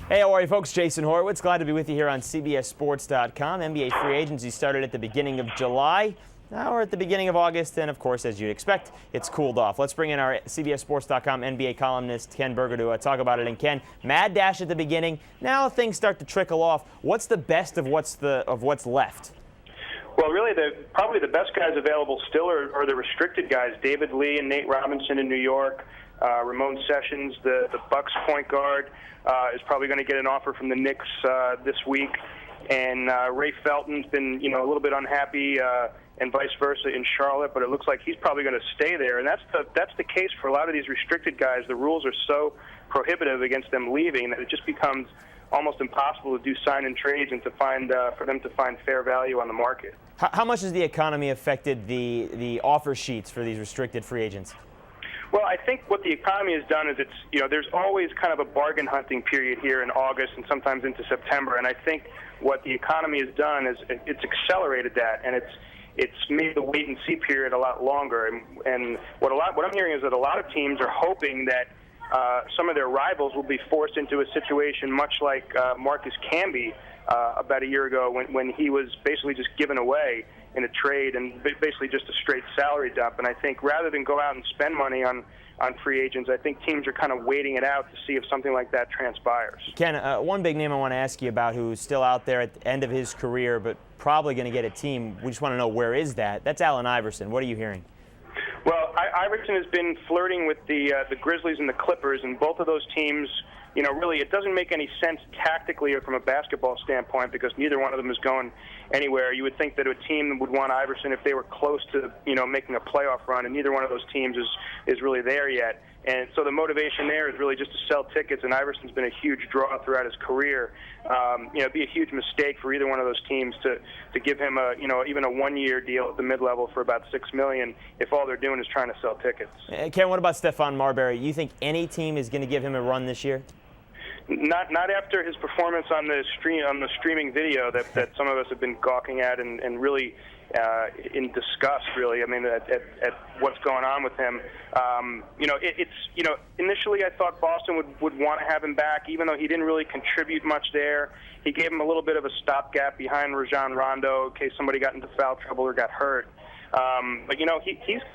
Hey, how are you folks? Jason Horowitz. Glad to be with you here on CBSSports.com. NBA free agency started at the beginning of July. Now we're at the beginning of August, and of course, as you'd expect, it's cooled off. Let's bring in our CBSSports.com NBA columnist, Ken Berger, to talk about it. And Ken, mad dash at the beginning. Now things start to trickle off. What's the best of what's left? Well, really, probably the best guys available still are the restricted guys. David Lee and Nate Robinson in New York. Ramon Sessions, the Bucks point guard, is probably going to get an offer from the Knicks this week. And Ray Felton's been, a little bit unhappy, and vice versa in Charlotte, but it looks like he's probably going to stay there. And that's the case for a lot of these restricted guys. The rules are so prohibitive against them leaving that it just becomes almost impossible to do sign-in trades and to find for them to find fair value on the market. How much has the economy affected the offer sheets for these restricted free agents? Well, I think what the economy has done is there's always kind of a bargain hunting period here in August and sometimes into September. And I think what the economy has done is it's accelerated that, and it's made the wait and see period a lot longer. And what I'm hearing is that a lot of teams are hoping that some of their rivals will be forced into a situation much like Marcus Camby about a year ago when he was basically just given away in a trade and basically just a straight salary dump. And I think rather than go out and spend money on free agents, I think teams are kind of waiting it out to see if something like that transpires. Ken, one big name I want to ask you about who's still out there at the end of his career but probably going to get a team. We just want to know, where is that? That's Allen Iverson. What are you hearing? Well, Iverson has been flirting with the Grizzlies and the Clippers, and both of those teams, really it doesn't make any sense tactically or from a basketball standpoint because neither one of them is going anywhere. You would think that a team would want Iverson if they were close to, making a playoff run, and neither one of those teams is really there yet. And so the motivation there is really just to sell tickets, and Iverson's been a huge draw throughout his career. It'd be a huge mistake for either one of those teams to give him even a one-year deal at the mid-level for about $6 million if all they're doing is trying to sell tickets. Ken, what about Stephon Marbury? You think any team is going to give him a run this year? Not after his performance on the streaming video that some of us have been gawking at and really in disgust, really. I mean, at what's going on with him. Initially I thought Boston would want to have him back, even though he didn't really contribute much there. He gave him a little bit of a stopgap behind Rajon Rondo in case somebody got into foul trouble or got hurt. But he's going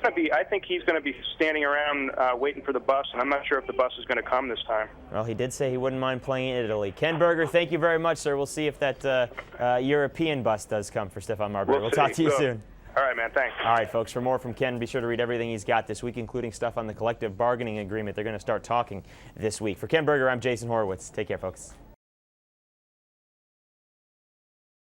to be. I think he's going to be standing around waiting for the bus, and I'm not sure if the bus is going to come this time. Well, he did say he wouldn't mind playing in Italy. Ken Berger, thank you very much, sir. We'll see if that European bus does come for Stephon Marbury. We'll talk to you soon. All right, man. Thanks. All right, folks. For more from Ken, be sure to read everything he's got this week, including stuff on the collective bargaining agreement. They're going to start talking this week. For Ken Berger, I'm Jason Horowitz. Take care, folks.